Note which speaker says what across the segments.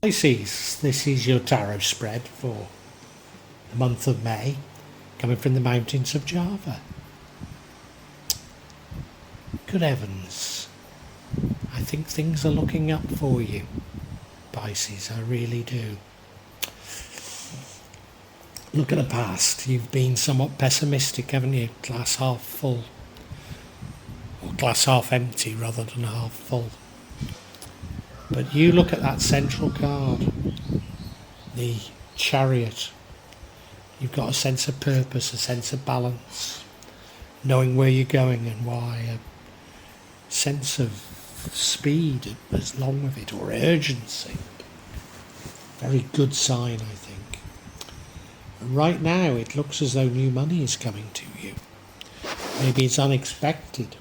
Speaker 1: Pisces, this is your tarot spread for the month of May, coming from the mountains of Java. Good heavens, I think things are looking up for you, Pisces, I really do. Look at the past, you've been somewhat pessimistic, haven't you? Glass half full, or glass half empty rather than half full. But you look at that central card, the Chariot. You've got a sense of purpose, a sense of balance, knowing where you're going and why, a sense of speed as long with it, or urgency. Very good sign, I think. And right now it looks as though new money is coming to you. Maybe it's unexpected.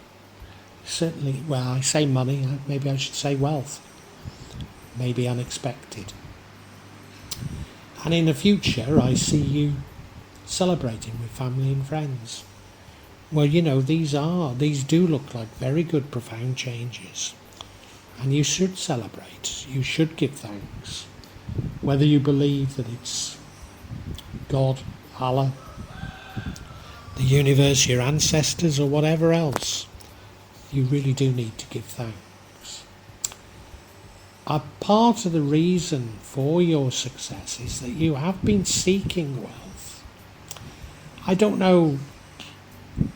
Speaker 1: Certainly, well, I say money, maybe I should say wealth. Maybe unexpected. And in the future, I see you celebrating with family and friends. Well, you know, these do look like very good, profound changes. And you should celebrate. You should give thanks. Whether you believe that it's God, Allah, the universe, your ancestors, or whatever else, you really do need to give thanks. A part of the reason for your success is that you have been seeking wealth. I don't know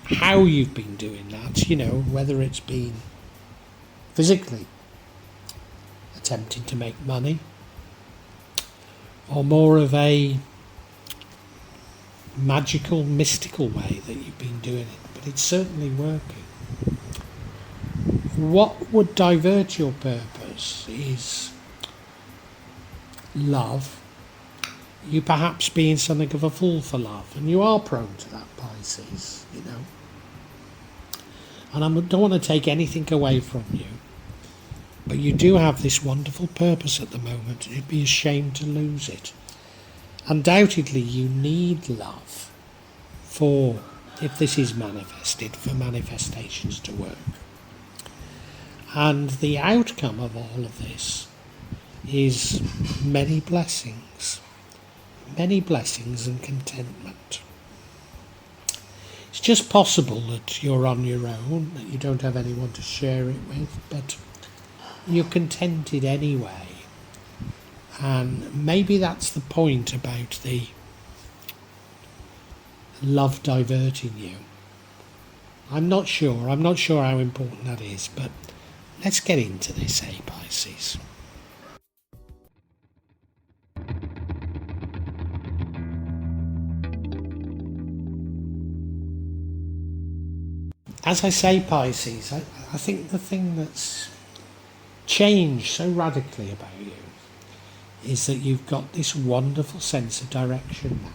Speaker 1: how you've been doing that, you know, whether it's been physically attempting to make money, or more of a magical, mystical way that you've been doing it, but it's certainly working. What would divert your purpose is love. You perhaps being something of a fool for love, and you are prone to that, Pisces, you know. And I don't want to take anything away from you, but you do have this wonderful purpose at the moment. You'd be ashamed to lose it. Undoubtedly, you need love for, if this is manifested, for manifestations to work. And the outcome of all of this is many blessings and contentment. It's just possible that you're on your own, that you don't have anyone to share it with, but you're contented anyway. And maybe that's the point about the love diverting you. I'm not sure how important that is, but let's get into this, Pisces. As I say, Pisces, I think the thing that's changed so radically about you is that you've got this wonderful sense of direction now.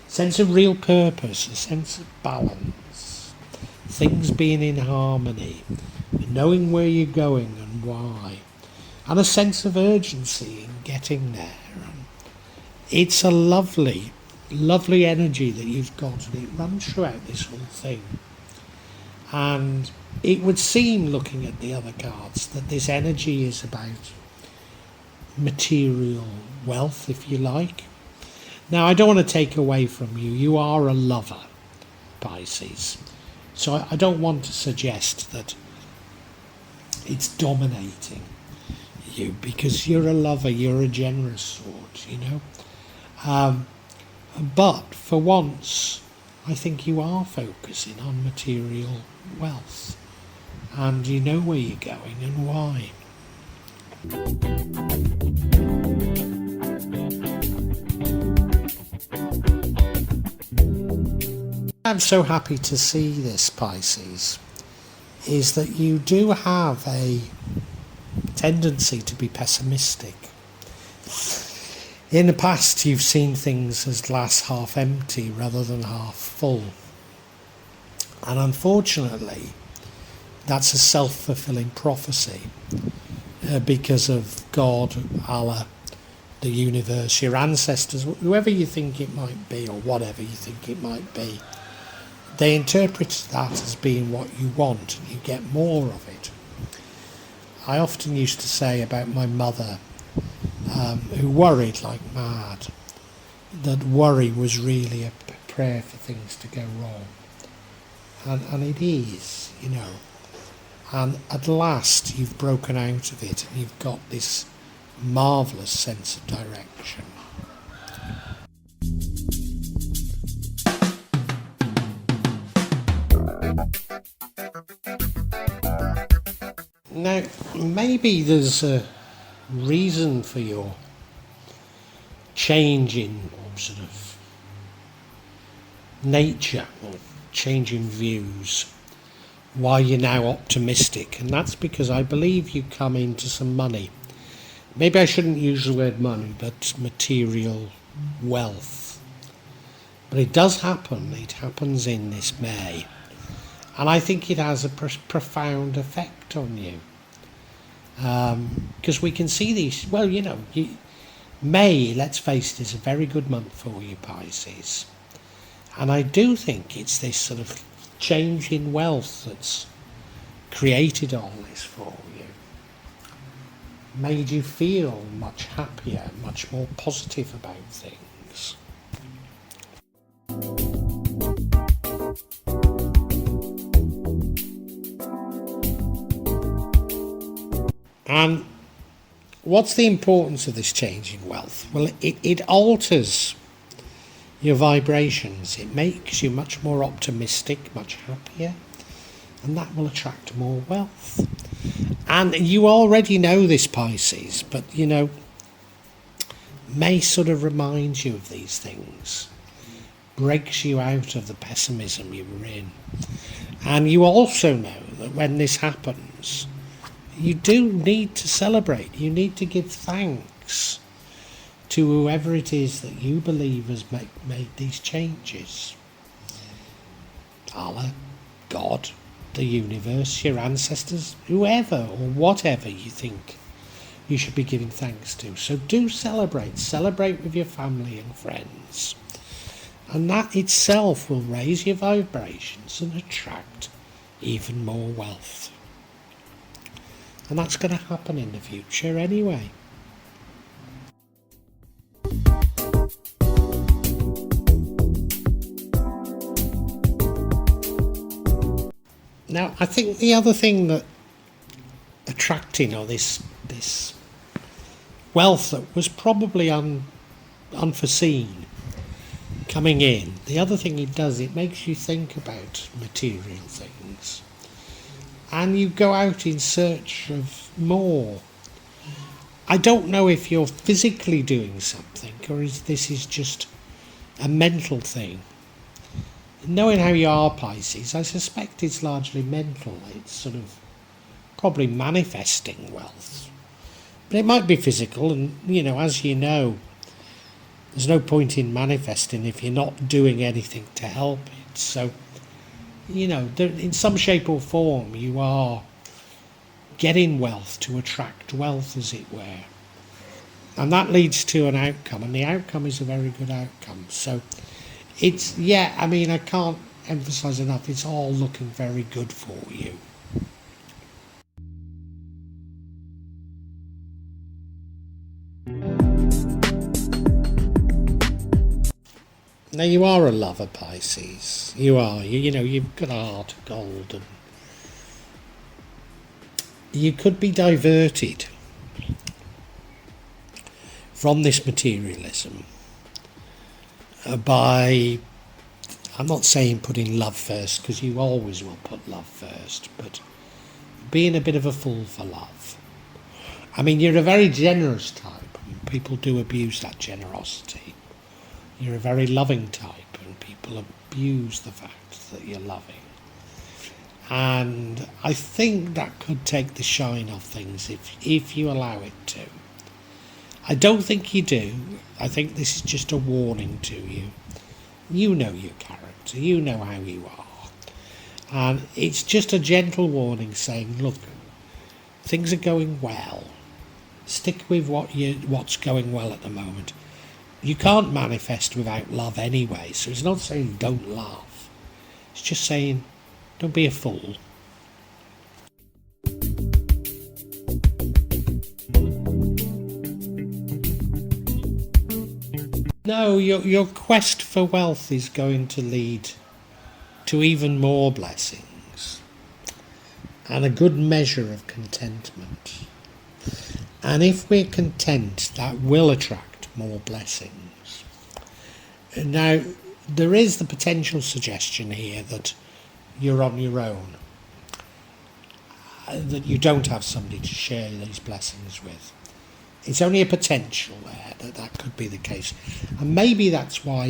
Speaker 1: Sense of real purpose, a sense of balance, things being in harmony, knowing where you're going and why, and a sense of urgency in getting there. And it's a lovely, lovely energy that you've got, and it runs throughout this whole thing. And it would seem, looking at the other cards, that this energy is about material wealth, if you like. Now, I don't want to take away from you. You are a lover, Pisces. So I don't want to suggest that it's dominating you, because you're a lover, you're a generous sort, you know. But for once, I think you are focusing on material wealth, and you know where you're going and why. I'm so happy to see this, Pisces, is that you do have a tendency to be pessimistic. In the past, you've seen things as glass half empty rather than half full. And unfortunately, that's a self-fulfilling prophecy because of God, Allah, the universe, your ancestors, whoever you think it might be, or whatever you think it might be. They interpret that as being what you want, and you get more of it. I often used to say about my mother, who worried like mad, that worry was really a prayer for things to go wrong. And it is, you know. And at last you've broken out of it and you've got this marvellous sense of direction. Now, maybe there's a reason for your change in sort of nature or change in views, why you're now optimistic, and that's because I believe you come into some money. Maybe I shouldn't use the word money, but material wealth. But it does happen. It happens in this May. And I think it has a profound effect on you. Because we can see these, well, you know, May, let's face it, is a very good month for you, Pisces. And I do think it's this sort of change in wealth that's created all this for you. Made you feel much happier, much more positive about things. And what's the importance of this change in wealth? Well, it alters your vibrations. It makes you much more optimistic, much happier, and that will attract more wealth. And you already know this, Pisces, but you know, May sort of reminds you of these things, breaks you out of the pessimism you were in. And you also know that when this happens, you do need to celebrate. You need to give thanks to whoever it is that you believe has made these changes. Allah, God, the universe, your ancestors, whoever or whatever you think you should be giving thanks to. So do celebrate. Celebrate with your family and friends. And that itself will raise your vibrations and attract even more wealth. And that's going to happen in the future anyway. Now, I think the other thing that attracting, or this wealth that was probably unforeseen coming in, the other thing it does, it makes you think about material things. And you go out in search of more. I don't know if you're physically doing something or if this is just a mental thing. Knowing how you are, Pisces, I suspect it's largely mental. It's sort of probably manifesting wealth. But it might be physical, and, you know, as you know, there's no point in manifesting if you're not doing anything to help it. So, you know, in some shape or form, you are getting wealth to attract wealth, as it were. And that leads to an outcome, and the outcome is a very good outcome. So it's, yeah, I mean, I can't emphasise enough, it's all looking very good for you. Now, you are a lover, Pisces. You are. You know, you've got a heart of gold, and you could be diverted from this materialism by, I'm not saying putting love first, because you always will put love first, but being a bit of a fool for love. I mean, you're a very generous type, and people do abuse that generosity. You're a very loving type, and people abuse the fact that you're loving. And I think that could take the shine off things if you allow it to. I don't think you do. I think this is just a warning to you. You know your character. You know how you are. And it's just a gentle warning saying, look, things are going well. Stick with what's going well at the moment. You can't manifest without love anyway, so it's not saying don't love. It's just saying don't be a fool. No, your quest for wealth is going to lead to even more blessings and a good measure of contentment. And if we're content, that will attract more blessings. Now, there is the potential suggestion here that you're on your own, that you don't have somebody to share these blessings with. It's only a potential there that could be the case. And maybe that's why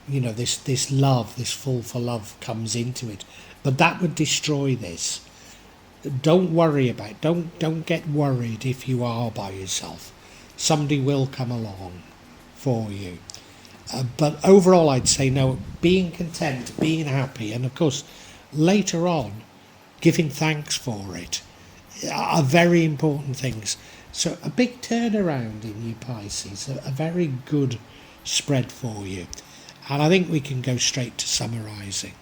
Speaker 1: this love, this fall for love comes into it. But that would destroy this. Don't worry about it. Don't get worried if you are by yourself. Somebody will come along for you. But overall I'd say no, being content, being happy, and of course later on giving thanks for it are very important things. So a big turnaround in you Pisces, a very good spread for you. And I think we can go straight to summarising.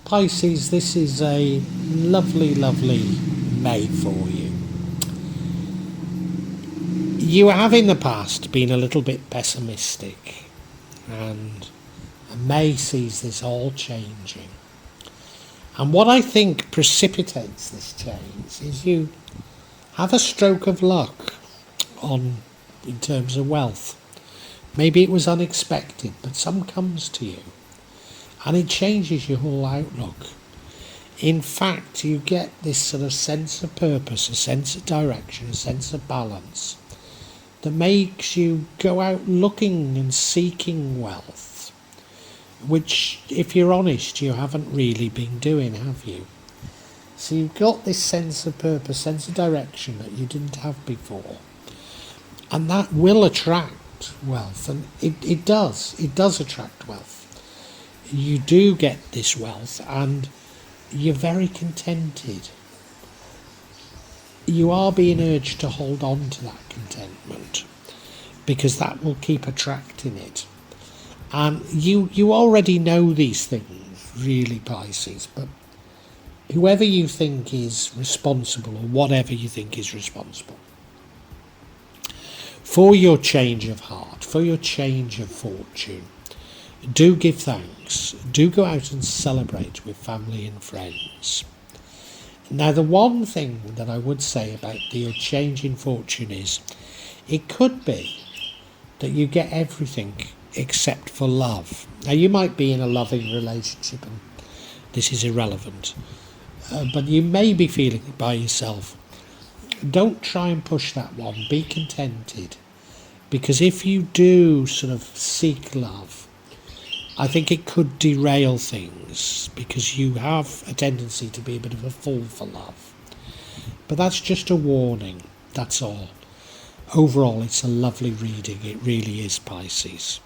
Speaker 1: Pisces, this is a lovely, lovely May for you. You have in the past been a little bit pessimistic, and May sees this all changing. And what I think precipitates this change is you have a stroke of luck in terms of wealth. Maybe it was unexpected, but some comes to you. And it changes your whole outlook. In fact, you get this sort of sense of purpose, a sense of direction, a sense of balance that makes you go out looking and seeking wealth, which, if you're honest, you haven't really been doing, have you? So you've got this sense of purpose, sense of direction that you didn't have before. And that will attract wealth, and it does attract wealth. You do get this wealth and you're very contented. You are being urged to hold on to that contentment because that will keep attracting it. And you already know these things, really, Pisces, but whoever you think is responsible, or whatever you think is responsible, for your change of heart, for your change of fortune, do give thanks. Do go out and celebrate with family and friends. Now, the one thing that I would say about your change in fortune is it could be that you get everything except for love. Now, you might be in a loving relationship and this is irrelevant, but you may be feeling it by yourself. Don't try and push that one. Be contented, because if you do sort of seek love, I think it could derail things, because you have a tendency to be a bit of a fool for love. But that's just a warning, that's all. Overall, it's a lovely reading, it really is, Pisces.